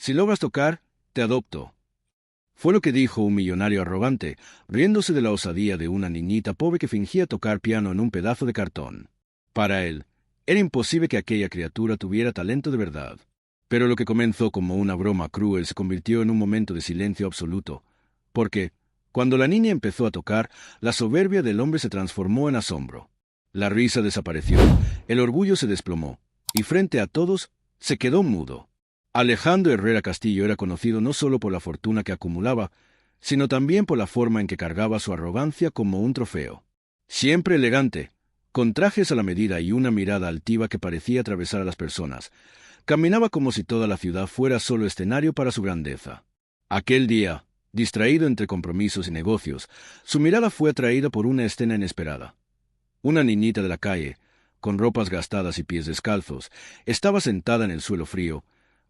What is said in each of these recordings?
Si logras tocar, te adopto. Fue lo que dijo un millonario arrogante, riéndose de la osadía de una niñita pobre que fingía tocar piano en un pedazo de cartón. Para él, era imposible que aquella criatura tuviera talento de verdad. Pero lo que comenzó como una broma cruel se convirtió en un momento de silencio absoluto, porque, cuando la niña empezó a tocar, la soberbia del hombre se transformó en asombro. La risa desapareció, el orgullo se desplomó, y frente a todos, se quedó mudo. Alejandro Herrera Castillo era conocido no solo por la fortuna que acumulaba, sino también por la forma en que cargaba su arrogancia como un trofeo. Siempre elegante, con trajes a la medida y una mirada altiva que parecía atravesar a las personas, caminaba como si toda la ciudad fuera solo escenario para su grandeza. Aquel día, distraído entre compromisos y negocios, su mirada fue atraída por una escena inesperada. Una niñita de la calle, con ropas gastadas y pies descalzos, estaba sentada en el suelo frío,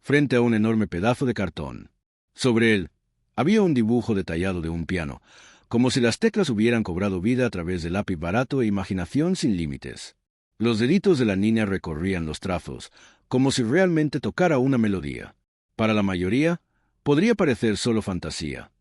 frente a un enorme pedazo de cartón. Sobre él, había un dibujo detallado de un piano, como si las teclas hubieran cobrado vida a través de lápiz barato e imaginación sin límites. Los deditos de la niña recorrían los trazos, como si realmente tocara una melodía. Para la mayoría, podría parecer solo fantasía,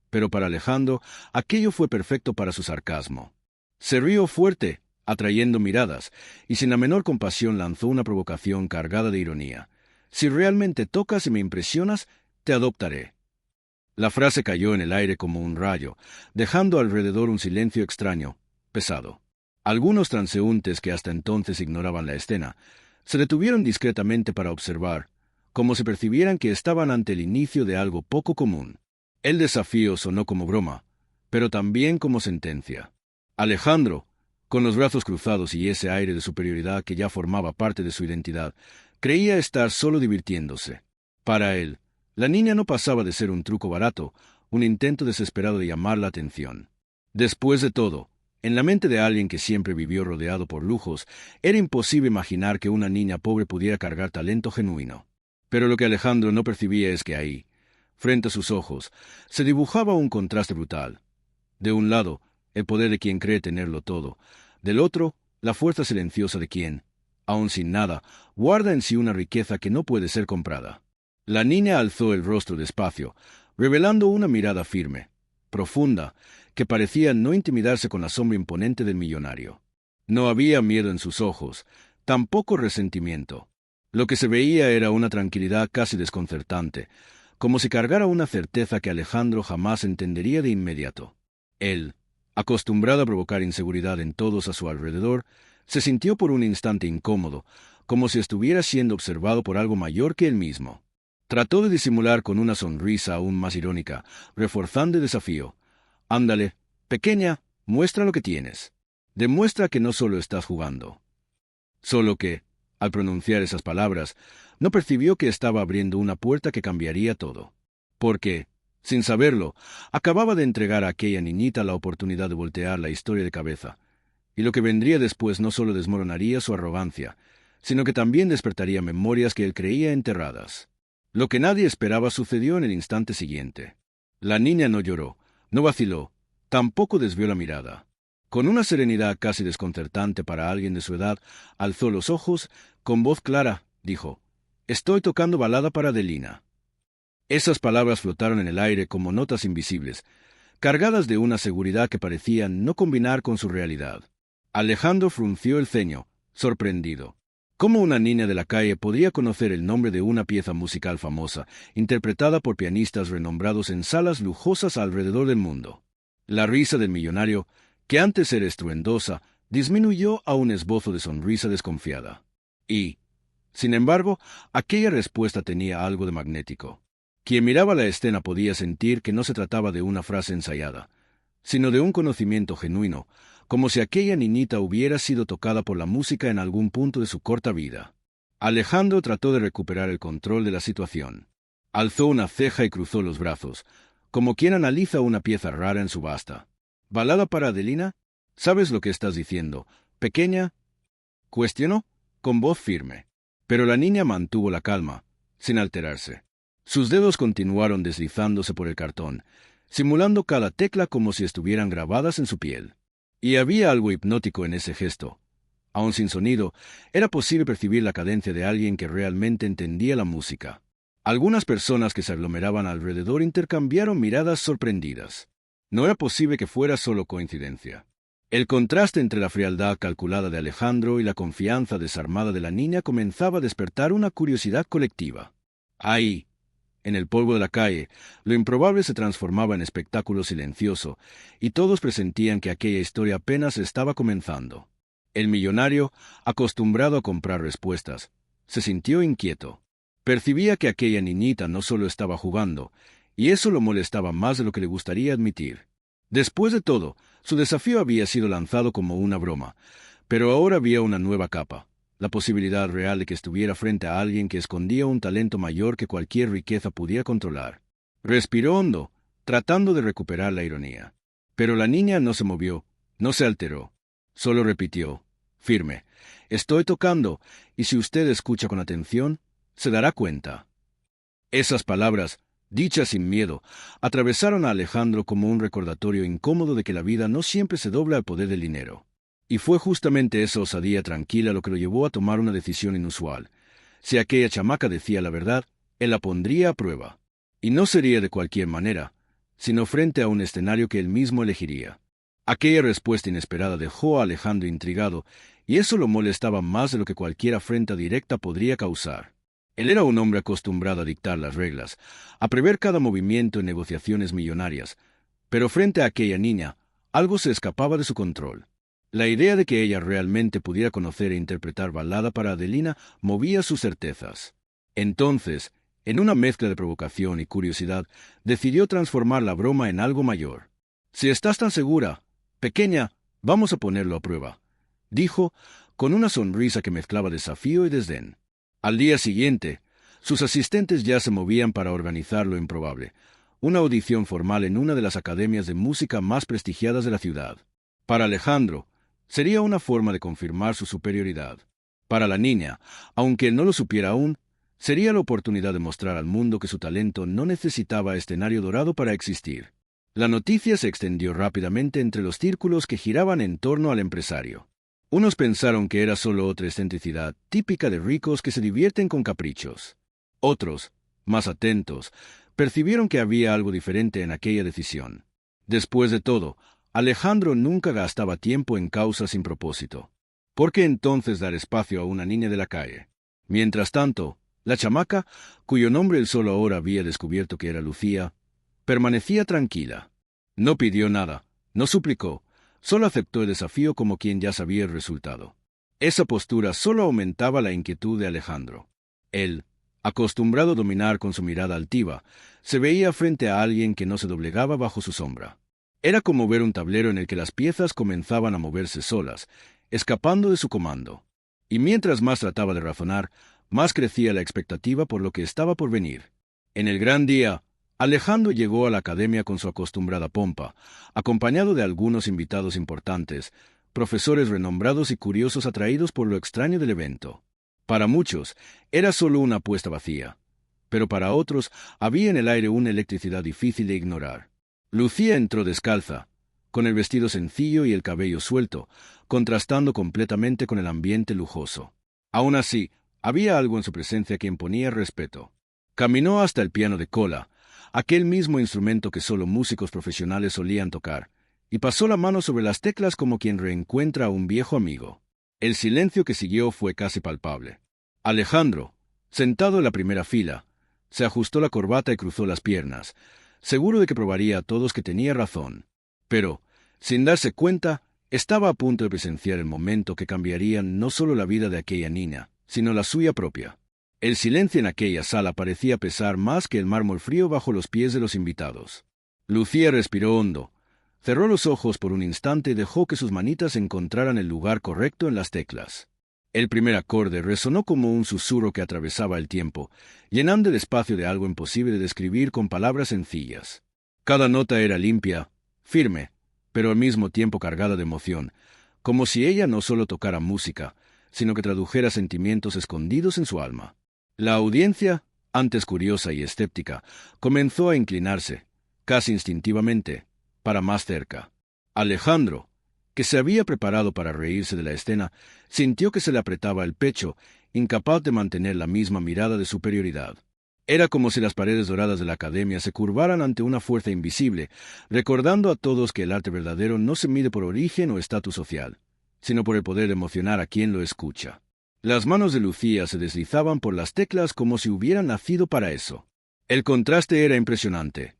pero para Alejandro, aquello fue perfecto para su sarcasmo. Se rió fuerte, atrayendo miradas, y sin la menor compasión lanzó una provocación cargada de ironía. Si realmente tocas y me impresionas, te adoptaré. La frase cayó en el aire como un rayo, dejando alrededor un silencio extraño, pesado. Algunos transeúntes que hasta entonces ignoraban la escena, se detuvieron discretamente para observar, como si percibieran que estaban ante el inicio de algo poco común. El desafío sonó como broma, pero también como sentencia. Alejandro, con los brazos cruzados y ese aire de superioridad que ya formaba parte de su identidad, creía estar solo divirtiéndose. Para él, la niña no pasaba de ser un truco barato, un intento desesperado de llamar la atención. Después de todo, en la mente de alguien que siempre vivió rodeado por lujos, era imposible imaginar que una niña pobre pudiera cargar talento genuino. Pero lo que Alejandro no percibía es que ahí, frente a sus ojos, se dibujaba un contraste brutal. De un lado, el poder de quien cree tenerlo todo, del otro, la fuerza silenciosa de quien, aun sin nada, guarda en sí una riqueza que no puede ser comprada. La niña alzó el rostro despacio, revelando una mirada firme, profunda, que parecía no intimidarse con la sombra imponente del millonario. No había miedo en sus ojos, tampoco resentimiento. Lo que se veía era una tranquilidad casi desconcertante, como si cargara una certeza que Alejandro jamás entendería de inmediato. Él, acostumbrado a provocar inseguridad en todos a su alrededor, se sintió por un instante incómodo, como si estuviera siendo observado por algo mayor que él mismo. Trató de disimular con una sonrisa aún más irónica, reforzando el desafío. «Ándale, pequeña, muestra lo que tienes. Demuestra que no solo estás jugando». Solo que, al pronunciar esas palabras, no percibió que estaba abriendo una puerta que cambiaría todo. Porque, sin saberlo, acababa de entregar a aquella niñita la oportunidad de voltear la historia de cabeza, y lo que vendría después no solo desmoronaría su arrogancia, sino que también despertaría memorias que él creía enterradas. Lo que nadie esperaba sucedió en el instante siguiente. La niña no lloró, no vaciló, tampoco desvió la mirada. Con una serenidad casi desconcertante para alguien de su edad, alzó los ojos, con voz clara, dijo: «Estoy tocando balada para Adelina». Esas palabras flotaron en el aire como notas invisibles, cargadas de una seguridad que parecía no combinar con su realidad. Alejandro frunció el ceño, sorprendido. ¿Cómo una niña de la calle podría conocer el nombre de una pieza musical famosa, interpretada por pianistas renombrados en salas lujosas alrededor del mundo? La risa del millonario, que antes era estruendosa, disminuyó a un esbozo de sonrisa desconfiada. Y, sin embargo, aquella respuesta tenía algo de magnético. Quien miraba la escena podía sentir que no se trataba de una frase ensayada, sino de un conocimiento genuino, como si aquella niñita hubiera sido tocada por la música en algún punto de su corta vida. Alejandro trató de recuperar el control de la situación. Alzó una ceja y cruzó los brazos, como quien analiza una pieza rara en subasta. «¿Balada para Adelina? ¿Sabes lo que estás diciendo, pequeña?», cuestionó, con voz firme. Pero la niña mantuvo la calma, sin alterarse. Sus dedos continuaron deslizándose por el cartón, simulando cada tecla como si estuvieran grabadas en su piel. Y había algo hipnótico en ese gesto. Aun sin sonido, era posible percibir la cadencia de alguien que realmente entendía la música. Algunas personas que se aglomeraban alrededor intercambiaron miradas sorprendidas. No era posible que fuera solo coincidencia. El contraste entre la frialdad calculada de Alejandro y la confianza desarmada de la niña comenzaba a despertar una curiosidad colectiva. Ahí, en el polvo de la calle, lo improbable se transformaba en espectáculo silencioso, y todos presentían que aquella historia apenas estaba comenzando. El millonario, acostumbrado a comprar respuestas, se sintió inquieto. Percibía que aquella niñita no solo estaba jugando, y eso lo molestaba más de lo que le gustaría admitir. Después de todo, su desafío había sido lanzado como una broma, pero ahora había una nueva capa, la posibilidad real de que estuviera frente a alguien que escondía un talento mayor que cualquier riqueza pudiera controlar. Respiró hondo, tratando de recuperar la ironía. Pero la niña no se movió, no se alteró. Solo repitió, firme, «Estoy tocando, y si usted escucha con atención, se dará cuenta». Esas palabras, dichas sin miedo, atravesaron a Alejandro como un recordatorio incómodo de que la vida no siempre se dobla al poder del dinero. Y fue justamente esa osadía tranquila lo que lo llevó a tomar una decisión inusual. Si aquella chamaca decía la verdad, él la pondría a prueba. Y no sería de cualquier manera, sino frente a un escenario que él mismo elegiría. Aquella respuesta inesperada dejó a Alejandro intrigado, y eso lo molestaba más de lo que cualquier afrenta directa podría causar. Él era un hombre acostumbrado a dictar las reglas, a prever cada movimiento en negociaciones millonarias, pero frente a aquella niña, algo se escapaba de su control. La idea de que ella realmente pudiera conocer e interpretar balada para Adelina movía sus certezas. Entonces, en una mezcla de provocación y curiosidad, decidió transformar la broma en algo mayor. «Si estás tan segura, pequeña, vamos a ponerlo a prueba», dijo, con una sonrisa que mezclaba desafío y desdén. Al día siguiente, sus asistentes ya se movían para organizar lo improbable, una audición formal en una de las academias de música más prestigiadas de la ciudad. Para Alejandro, sería una forma de confirmar su superioridad. Para la niña, aunque no lo supiera aún, sería la oportunidad de mostrar al mundo que su talento no necesitaba escenario dorado para existir. La noticia se extendió rápidamente entre los círculos que giraban en torno al empresario. Unos pensaron que era solo otra excentricidad típica de ricos que se divierten con caprichos. Otros, más atentos, percibieron que había algo diferente en aquella decisión. Después de todo, Alejandro nunca gastaba tiempo en causas sin propósito. ¿Por qué entonces dar espacio a una niña de la calle? Mientras tanto, la chamaca, cuyo nombre él solo ahora había descubierto que era Lucía, permanecía tranquila. No pidió nada, no suplicó, solo aceptó el desafío como quien ya sabía el resultado. Esa postura solo aumentaba la inquietud de Alejandro. Él, acostumbrado a dominar con su mirada altiva, se veía frente a alguien que no se doblegaba bajo su sombra. Era como ver un tablero en el que las piezas comenzaban a moverse solas, escapando de su comando. Y mientras más trataba de razonar, más crecía la expectativa por lo que estaba por venir. En el gran día, Alejandro llegó a la academia con su acostumbrada pompa, acompañado de algunos invitados importantes, profesores renombrados y curiosos atraídos por lo extraño del evento. Para muchos, era solo una apuesta vacía, pero para otros había en el aire una electricidad difícil de ignorar. Lucía entró descalza, con el vestido sencillo y el cabello suelto, contrastando completamente con el ambiente lujoso. Aún así, había algo en su presencia que imponía respeto. Caminó hasta el piano de cola, aquel mismo instrumento que solo músicos profesionales solían tocar, y pasó la mano sobre las teclas como quien reencuentra a un viejo amigo. El silencio que siguió fue casi palpable. Alejandro, sentado en la primera fila, se ajustó la corbata y cruzó las piernas, seguro de que probaría a todos que tenía razón. Pero, sin darse cuenta, estaba a punto de presenciar el momento que cambiaría no solo la vida de aquella niña, sino la suya propia. El silencio en aquella sala parecía pesar más que el mármol frío bajo los pies de los invitados. Lucía respiró hondo, cerró los ojos por un instante y dejó que sus manitas encontraran el lugar correcto en las teclas. El primer acorde resonó como un susurro que atravesaba el tiempo, llenando el espacio de algo imposible de describir con palabras sencillas. Cada nota era limpia, firme, pero al mismo tiempo cargada de emoción, como si ella no solo tocara música, sino que tradujera sentimientos escondidos en su alma. La audiencia, antes curiosa y escéptica, comenzó a inclinarse, casi instintivamente, para más cerca. Alejandro, que se había preparado para reírse de la escena, sintió que se le apretaba el pecho, incapaz de mantener la misma mirada de superioridad. Era como si las paredes doradas de la academia se curvaran ante una fuerza invisible, recordando a todos que el arte verdadero no se mide por origen o estatus social, sino por el poder de emocionar a quien lo escucha. Las manos de Lucía se deslizaban por las teclas como si hubieran nacido para eso. El contraste era impresionante.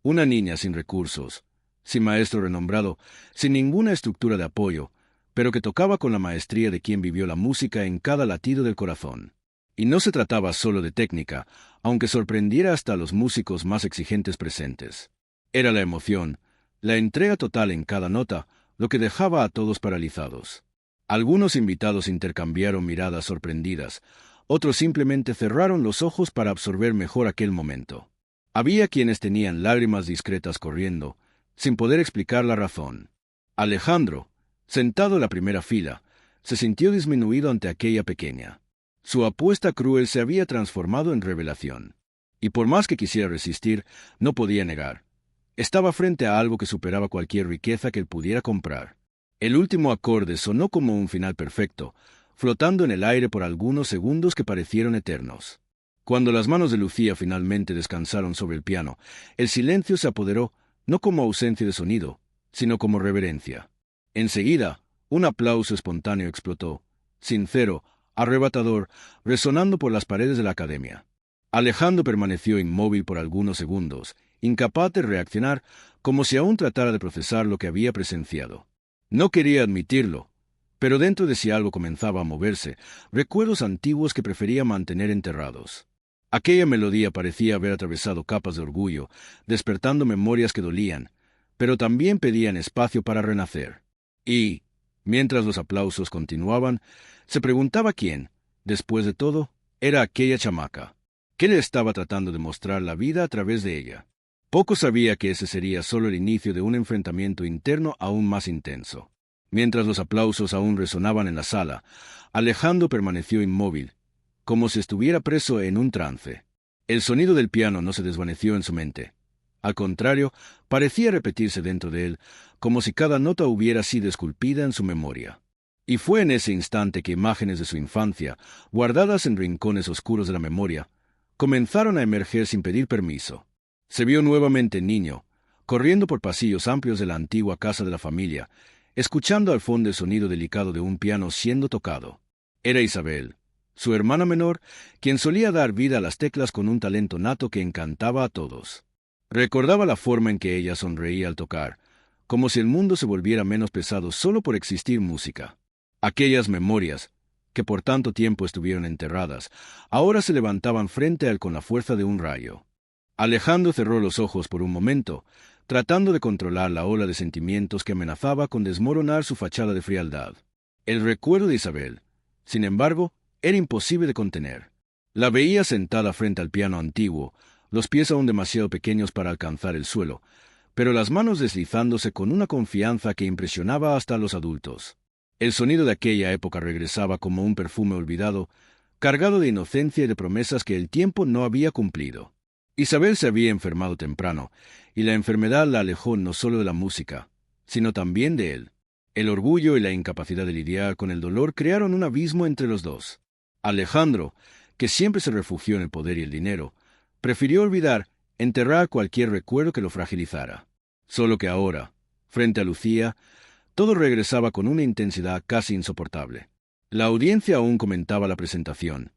Una niña sin recursos, sin maestro renombrado, sin ninguna estructura de apoyo, pero que tocaba con la maestría de quien vivió la música en cada latido del corazón. Y no se trataba solo de técnica, aunque sorprendiera hasta a los músicos más exigentes presentes. Era la emoción, la entrega total en cada nota, lo que dejaba a todos paralizados. Algunos invitados intercambiaron miradas sorprendidas, otros simplemente cerraron los ojos para absorber mejor aquel momento. Había quienes tenían lágrimas discretas corriendo, sin poder explicar la razón. Alejandro, sentado en la primera fila, se sintió disminuido ante aquella pequeña. Su apuesta cruel se había transformado en revelación. Y por más que quisiera resistir, no podía negar. Estaba frente a algo que superaba cualquier riqueza que él pudiera comprar. El último acorde sonó como un final perfecto, flotando en el aire por algunos segundos que parecieron eternos. Cuando las manos de Lucía finalmente descansaron sobre el piano, el silencio se apoderó, no como ausencia de sonido, sino como reverencia. Enseguida, un aplauso espontáneo explotó, sincero, arrebatador, resonando por las paredes de la academia. Alejandro permaneció inmóvil por algunos segundos, incapaz de reaccionar, como si aún tratara de procesar lo que había presenciado. No quería admitirlo, pero dentro de sí algo comenzaba a moverse, recuerdos antiguos que prefería mantener enterrados. Aquella melodía parecía haber atravesado capas de orgullo, despertando memorias que dolían, pero también pedían espacio para renacer. Y, mientras los aplausos continuaban, se preguntaba quién, después de todo, era aquella chamaca. ¿Qué le estaba tratando de mostrar la vida a través de ella? Poco sabía que ese sería solo el inicio de un enfrentamiento interno aún más intenso. Mientras los aplausos aún resonaban en la sala, Alejandro permaneció inmóvil, como si estuviera preso en un trance. El sonido del piano no se desvaneció en su mente. Al contrario, parecía repetirse dentro de él, como si cada nota hubiera sido esculpida en su memoria. Y fue en ese instante que imágenes de su infancia, guardadas en rincones oscuros de la memoria, comenzaron a emerger sin pedir permiso. Se vio nuevamente niño, corriendo por pasillos amplios de la antigua casa de la familia, escuchando al fondo el sonido delicado de un piano siendo tocado. Era Isabel, su hermana menor, quien solía dar vida a las teclas con un talento nato que encantaba a todos. Recordaba la forma en que ella sonreía al tocar, como si el mundo se volviera menos pesado solo por existir música. Aquellas memorias, que por tanto tiempo estuvieron enterradas, ahora se levantaban frente a él con la fuerza de un rayo. Alejandro cerró los ojos por un momento, tratando de controlar la ola de sentimientos que amenazaba con desmoronar su fachada de frialdad. El recuerdo de Isabel, sin embargo, era imposible de contener. La veía sentada frente al piano antiguo, los pies aún demasiado pequeños para alcanzar el suelo, pero las manos deslizándose con una confianza que impresionaba hasta a los adultos. El sonido de aquella época regresaba como un perfume olvidado, cargado de inocencia y de promesas que el tiempo no había cumplido. Isabel se había enfermado temprano, y la enfermedad la alejó no solo de la música, sino también de él. El orgullo y la incapacidad de lidiar con el dolor crearon un abismo entre los dos. Alejandro, que siempre se refugió en el poder y el dinero, prefirió olvidar, enterrar cualquier recuerdo que lo fragilizara. Solo que ahora, frente a Lucía, todo regresaba con una intensidad casi insoportable. La audiencia aún comentaba la presentación,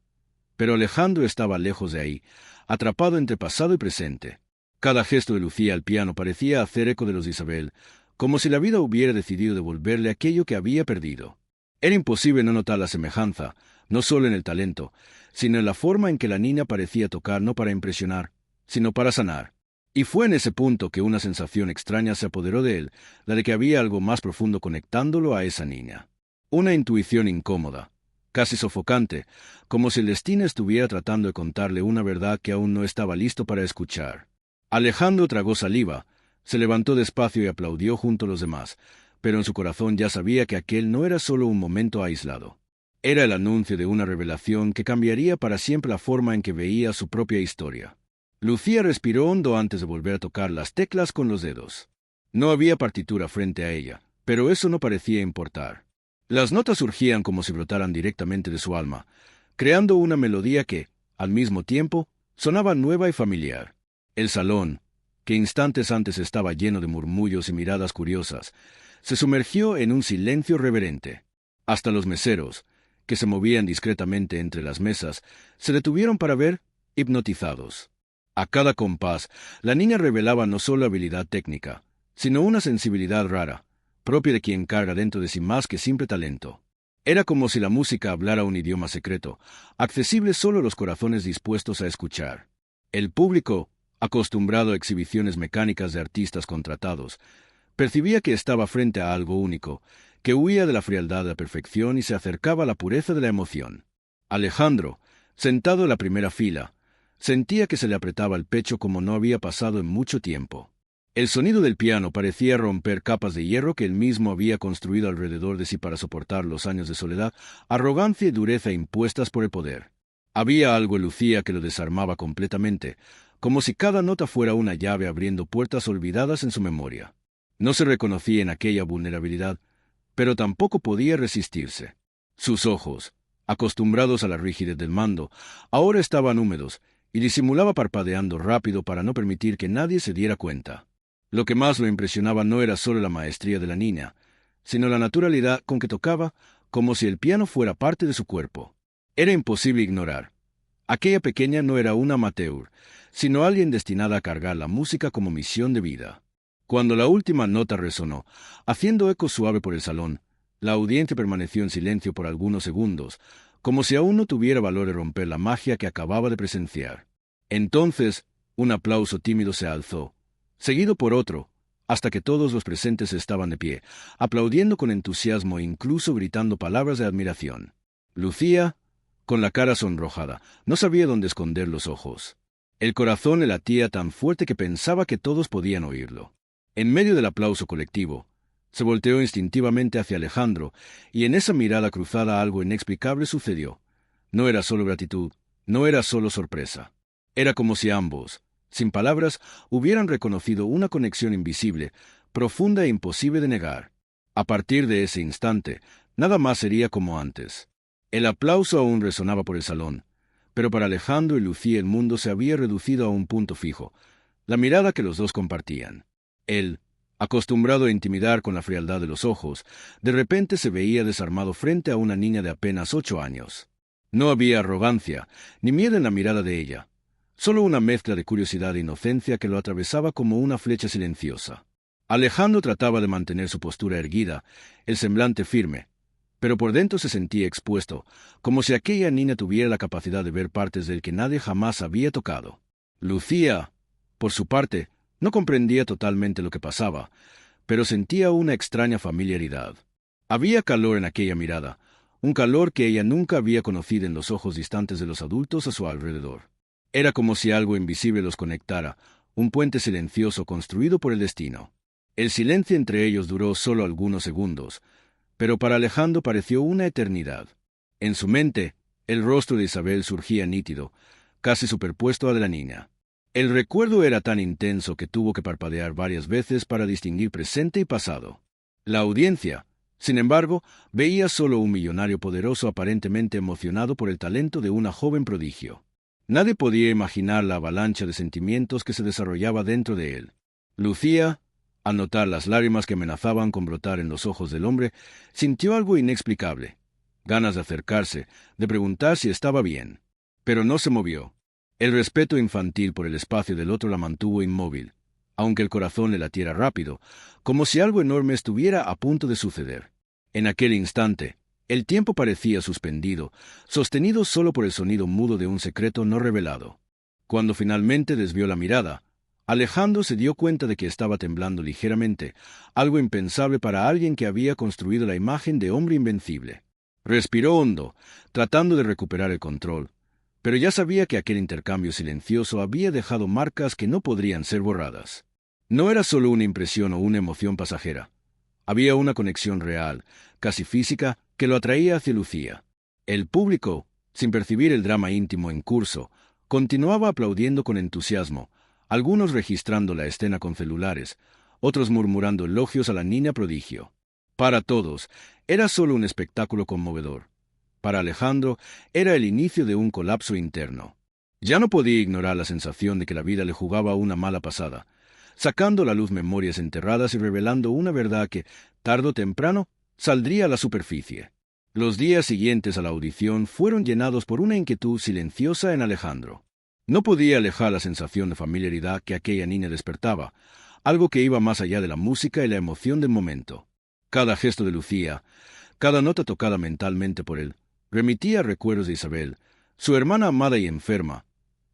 pero Alejandro estaba lejos de ahí, atrapado entre pasado y presente. Cada gesto de Lucía al piano parecía hacer eco de los de Isabel, como si la vida hubiera decidido devolverle aquello que había perdido. Era imposible no notar la semejanza, no solo en el talento, sino en la forma en que la niña parecía tocar no para impresionar, sino para sanar. Y fue en ese punto que una sensación extraña se apoderó de él, la de que había algo más profundo conectándolo a esa niña. Una intuición incómoda, casi sofocante, como si el destino estuviera tratando de contarle una verdad que aún no estaba listo para escuchar. Alejandro tragó saliva, se levantó despacio y aplaudió junto a los demás, pero en su corazón ya sabía que aquel no era solo un momento aislado. Era el anuncio de una revelación que cambiaría para siempre la forma en que veía su propia historia. Lucía respiró hondo antes de volver a tocar las teclas con los dedos. No había partitura frente a ella, pero eso no parecía importar. Las notas surgían como si brotaran directamente de su alma, creando una melodía que, al mismo tiempo, sonaba nueva y familiar. El salón, que instantes antes estaba lleno de murmullos y miradas curiosas, se sumergió en un silencio reverente. Hasta los meseros, que se movían discretamente entre las mesas, se detuvieron para ver, hipnotizados. A cada compás, la niña revelaba no solo habilidad técnica, sino una sensibilidad rara, propia de quien carga dentro de sí más que simple talento. Era como si la música hablara un idioma secreto, accesible solo a los corazones dispuestos a escuchar. El público, acostumbrado a exhibiciones mecánicas de artistas contratados, percibía que estaba frente a algo único, que huía de la frialdad de la perfección y se acercaba a la pureza de la emoción. Alejandro, sentado en la primera fila, sentía que se le apretaba el pecho como no había pasado en mucho tiempo. El sonido del piano parecía romper capas de hierro que él mismo había construido alrededor de sí para soportar los años de soledad, arrogancia y dureza impuestas por el poder. Había algo en Lucía que lo desarmaba completamente, como si cada nota fuera una llave abriendo puertas olvidadas en su memoria. No se reconocía en aquella vulnerabilidad, pero tampoco podía resistirse. Sus ojos, acostumbrados a la rigidez del mando, ahora estaban húmedos, y disimulaba parpadeando rápido para no permitir que nadie se diera cuenta. Lo que más lo impresionaba no era solo la maestría de la niña, sino la naturalidad con que tocaba, como si el piano fuera parte de su cuerpo. Era imposible ignorar. Aquella pequeña no era una amateur, sino alguien destinada a cargar la música como misión de vida. Cuando la última nota resonó, haciendo eco suave por el salón, la audiencia permaneció en silencio por algunos segundos, como si aún no tuviera valor de romper la magia que acababa de presenciar. Entonces, un aplauso tímido se alzó, seguido por otro, hasta que todos los presentes estaban de pie, aplaudiendo con entusiasmo e incluso gritando palabras de admiración. Lucía, con la cara sonrojada, no sabía dónde esconder los ojos. El corazón le latía tan fuerte que pensaba que todos podían oírlo. En medio del aplauso colectivo, se volteó instintivamente hacia Alejandro, y en esa mirada cruzada algo inexplicable sucedió. No era solo gratitud, no era solo sorpresa. Era como si ambos, sin palabras, hubieran reconocido una conexión invisible, profunda e imposible de negar. A partir de ese instante, nada más sería como antes. El aplauso aún resonaba por el salón, pero para Alejandro y Lucía el mundo se había reducido a un punto fijo, la mirada que los dos compartían. Él, acostumbrado a intimidar con la frialdad de los ojos, de repente se veía desarmado frente a una niña de apenas 8 años. No había arrogancia, ni miedo en la mirada de ella, solo una mezcla de curiosidad e inocencia que lo atravesaba como una flecha silenciosa. Alejandro trataba de mantener su postura erguida, el semblante firme, pero por dentro se sentía expuesto, como si aquella niña tuviera la capacidad de ver partes del que nadie jamás había tocado. Lucía, por su parte, no comprendía totalmente lo que pasaba, pero sentía una extraña familiaridad. Había calor en aquella mirada, un calor que ella nunca había conocido en los ojos distantes de los adultos a su alrededor. Era como si algo invisible los conectara, un puente silencioso construido por el destino. El silencio entre ellos duró solo algunos segundos, pero para Alejandro pareció una eternidad. En su mente, el rostro de Isabel surgía nítido, casi superpuesto al de la niña. El recuerdo era tan intenso que tuvo que parpadear varias veces para distinguir presente y pasado. La audiencia, sin embargo, veía solo un millonario poderoso aparentemente emocionado por el talento de una joven prodigio. Nadie podía imaginar la avalancha de sentimientos que se desarrollaba dentro de él. Lucía, al notar las lágrimas que amenazaban con brotar en los ojos del hombre, sintió algo inexplicable, ganas de acercarse, de preguntar si estaba bien. Pero no se movió. El respeto infantil por el espacio del otro la mantuvo inmóvil, aunque el corazón le latiera rápido, como si algo enorme estuviera a punto de suceder. En aquel instante, el tiempo parecía suspendido, sostenido solo por el sonido mudo de un secreto no revelado. Cuando finalmente desvió la mirada, Alejandro se dio cuenta de que estaba temblando ligeramente, algo impensable para alguien que había construido la imagen de hombre invencible. Respiró hondo, tratando de recuperar el control, pero ya sabía que aquel intercambio silencioso había dejado marcas que no podrían ser borradas. No era solo una impresión o una emoción pasajera. Había una conexión real, casi física, que lo atraía hacia Lucía. El público, sin percibir el drama íntimo en curso, continuaba aplaudiendo con entusiasmo, algunos registrando la escena con celulares, otros murmurando elogios a la niña prodigio. Para todos, era solo un espectáculo conmovedor. Para Alejandro, era el inicio de un colapso interno. Ya no podía ignorar la sensación de que la vida le jugaba una mala pasada, sacando a la luz memorias enterradas y revelando una verdad que, tarde o temprano, saldría a la superficie. Los días siguientes a la audición fueron llenados por una inquietud silenciosa en Alejandro. No podía alejar la sensación de familiaridad que aquella niña despertaba, algo que iba más allá de la música y la emoción del momento. Cada gesto de Lucía, cada nota tocada mentalmente por él, remitía a recuerdos de Isabel, su hermana amada y enferma,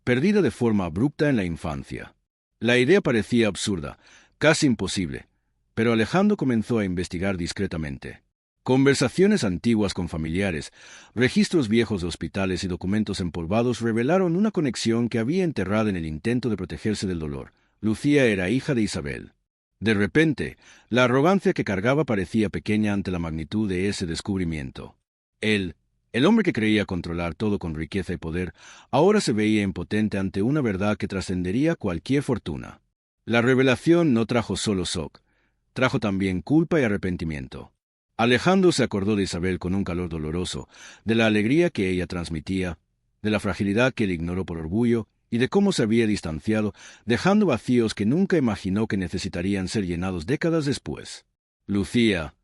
perdida de forma abrupta en la infancia. La idea parecía absurda, casi imposible, pero Alejandro comenzó a investigar discretamente. Conversaciones antiguas con familiares, registros viejos de hospitales y documentos empolvados revelaron una conexión que había enterrada en el intento de protegerse del dolor. Lucía era hija de Isabel. De repente, la arrogancia que cargaba parecía pequeña ante la magnitud de ese descubrimiento. El hombre que creía controlar todo con riqueza y poder, ahora se veía impotente ante una verdad que trascendería cualquier fortuna. La revelación no trajo solo shock, trajo también culpa y arrepentimiento. Alejandro se acordó de Isabel con un calor doloroso, de la alegría que ella transmitía, de la fragilidad que él ignoró por orgullo y de cómo se había distanciado, dejando vacíos que nunca imaginó que necesitarían ser llenados décadas después. Lucía,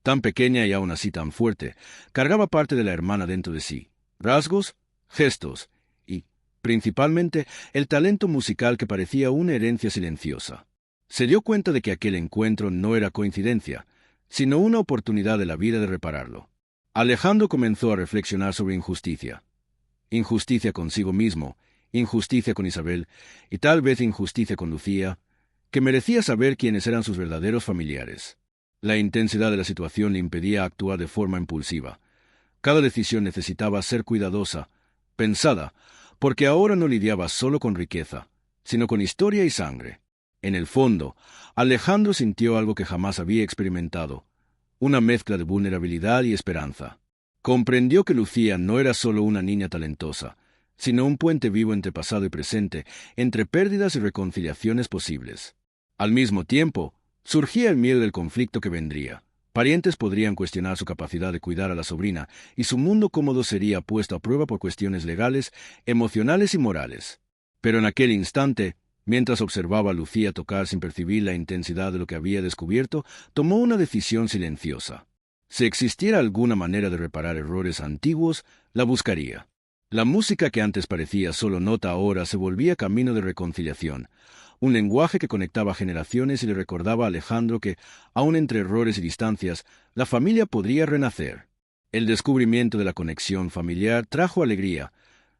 tan pequeña y aún así tan fuerte, cargaba parte de la hermana dentro de sí, rasgos, gestos y, principalmente, el talento musical que parecía una herencia silenciosa. Se dio cuenta de que aquel encuentro no era coincidencia, sino una oportunidad de la vida de repararlo. Alejandro comenzó a reflexionar sobre injusticia. Injusticia consigo mismo, injusticia con Isabel, y tal vez injusticia con Lucía, que merecía saber quiénes eran sus verdaderos familiares. La intensidad de la situación le impedía actuar de forma impulsiva. Cada decisión necesitaba ser cuidadosa, pensada, porque ahora no lidiaba solo con riqueza, sino con historia y sangre. En el fondo, Alejandro sintió algo que jamás había experimentado, una mezcla de vulnerabilidad y esperanza. Comprendió que Lucía no era solo una niña talentosa, sino un puente vivo entre pasado y presente, entre pérdidas y reconciliaciones posibles. Al mismo tiempo, surgía el miedo del conflicto que vendría. Parientes podrían cuestionar su capacidad de cuidar a la sobrina, y su mundo cómodo sería puesto a prueba por cuestiones legales, emocionales y morales. Pero en aquel instante, mientras observaba a Lucía tocar sin percibir la intensidad de lo que había descubierto, tomó una decisión silenciosa. Si existiera alguna manera de reparar errores antiguos, la buscaría. La música que antes parecía solo nota ahora se volvía camino de reconciliación, un lenguaje que conectaba generaciones y le recordaba a Alejandro que, aun entre errores y distancias, la familia podría renacer. El descubrimiento de la conexión familiar trajo alegría,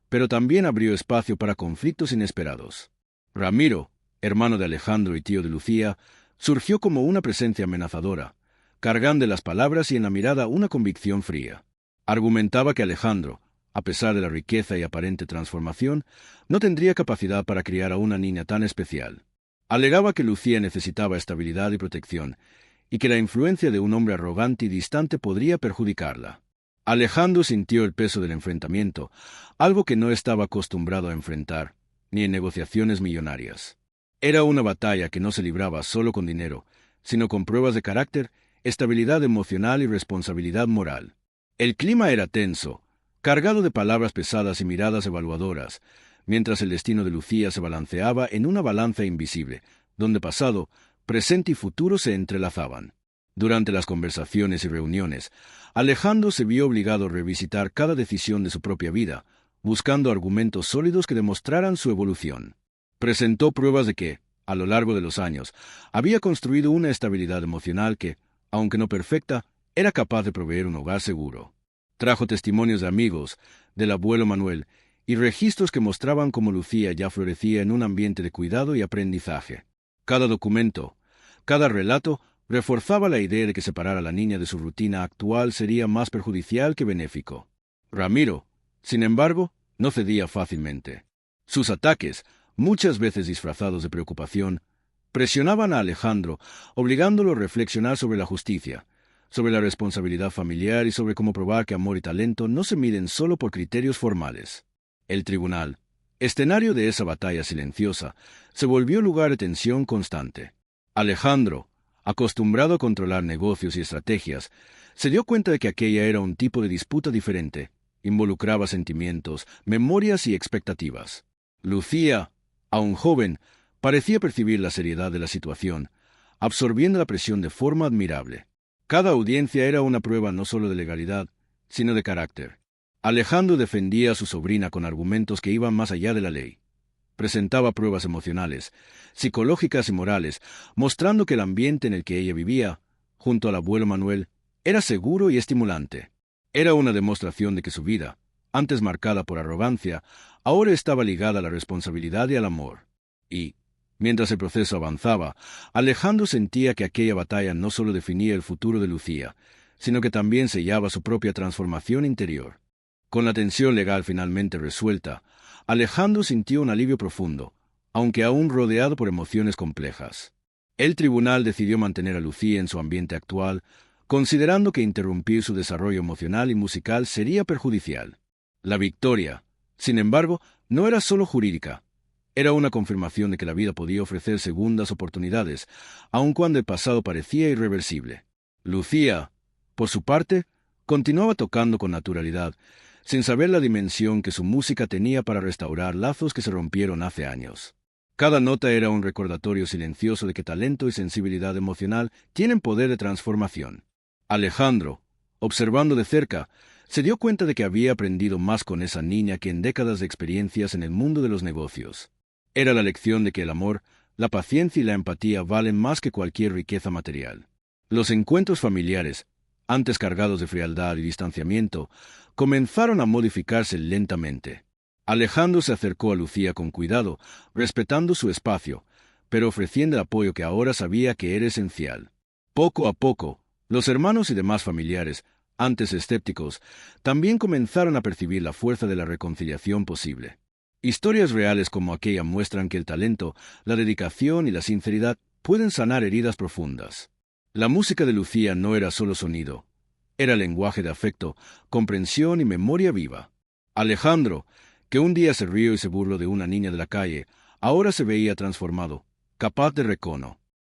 pero también abrió espacio para conflictos inesperados. Ramiro, hermano de Alejandro y tío de Lucía, surgió como una presencia amenazadora, cargando en las palabras y en la mirada una convicción fría. Argumentaba que Alejandro, a pesar de la riqueza y aparente transformación, no tendría capacidad para criar a una niña tan especial. Alegaba que Lucía necesitaba estabilidad y protección, y que la influencia de un hombre arrogante y distante podría perjudicarla. Alejandro sintió el peso del enfrentamiento, algo que no estaba acostumbrado a enfrentar, ni en negociaciones millonarias. Era una batalla que no se libraba solo con dinero, sino con pruebas de carácter, estabilidad emocional y responsabilidad moral. El clima era tenso, cargado de palabras pesadas y miradas evaluadoras, mientras el destino de Lucía se balanceaba en una balanza invisible, donde pasado, presente y futuro se entrelazaban. Durante las conversaciones y reuniones, Alejandro se vio obligado a revisitar cada decisión de su propia vida, buscando argumentos sólidos que demostraran su evolución. Presentó pruebas de que, a lo largo de los años, había construido una estabilidad emocional que, aunque no perfecta, era capaz de proveer un hogar seguro. Trajo testimonios de amigos, del abuelo Manuel, y registros que mostraban cómo Lucía ya florecía en un ambiente de cuidado y aprendizaje. Cada documento, cada relato, reforzaba la idea de que separar a la niña de su rutina actual sería más perjudicial que benéfico. Ramiro, sin embargo, no cedía fácilmente. Sus ataques, muchas veces disfrazados de preocupación, presionaban a Alejandro, obligándolo a reflexionar sobre la justicia, sobre la responsabilidad familiar y sobre cómo probar que amor y talento no se miden solo por criterios formales. El tribunal, escenario de esa batalla silenciosa, se volvió lugar de tensión constante. Alejandro, acostumbrado a controlar negocios y estrategias, se dio cuenta de que aquella era un tipo de disputa diferente, involucraba sentimientos, memorias y expectativas. Lucía, aún joven, parecía percibir la seriedad de la situación, absorbiendo la presión de forma admirable. Cada audiencia era una prueba no solo de legalidad, sino de carácter. Alejandro defendía a su sobrina con argumentos que iban más allá de la ley. Presentaba pruebas emocionales, psicológicas y morales, mostrando que el ambiente en el que ella vivía, junto al abuelo Manuel, era seguro y estimulante. Era una demostración de que su vida, antes marcada por arrogancia, ahora estaba ligada a la responsabilidad y al amor. Y, mientras el proceso avanzaba, Alejandro sentía que aquella batalla no solo definía el futuro de Lucía, sino que también sellaba su propia transformación interior. Con la tensión legal finalmente resuelta, Alejandro sintió un alivio profundo, aunque aún rodeado por emociones complejas. El tribunal decidió mantener a Lucía en su ambiente actual, considerando que interrumpir su desarrollo emocional y musical sería perjudicial. La victoria, sin embargo, no era solo jurídica. Era una confirmación de que la vida podía ofrecer segundas oportunidades, aun cuando el pasado parecía irreversible. Lucía, por su parte, continuaba tocando con naturalidad, sin saber la dimensión que su música tenía para restaurar lazos que se rompieron hace años. Cada nota era un recordatorio silencioso de que talento y sensibilidad emocional tienen poder de transformación. Alejandro, observando de cerca, se dio cuenta de que había aprendido más con esa niña que en décadas de experiencias en el mundo de los negocios. Era la lección de que el amor, la paciencia y la empatía valen más que cualquier riqueza material. Los encuentros familiares, antes cargados de frialdad y distanciamiento, comenzaron a modificarse lentamente. Alejandro se acercó a Lucía con cuidado, respetando su espacio, pero ofreciendo el apoyo que ahora sabía que era esencial. Poco a poco, los hermanos y demás familiares, antes escépticos, también comenzaron a percibir la fuerza de la reconciliación posible. Historias reales como aquella muestran que el talento, la dedicación y la sinceridad pueden sanar heridas profundas. La música de Lucía no era solo sonido, era lenguaje de afecto, comprensión y memoria viva. Alejandro, que un día se rió y se burló de una niña de la calle, ahora se veía transformado, capaz de reconocer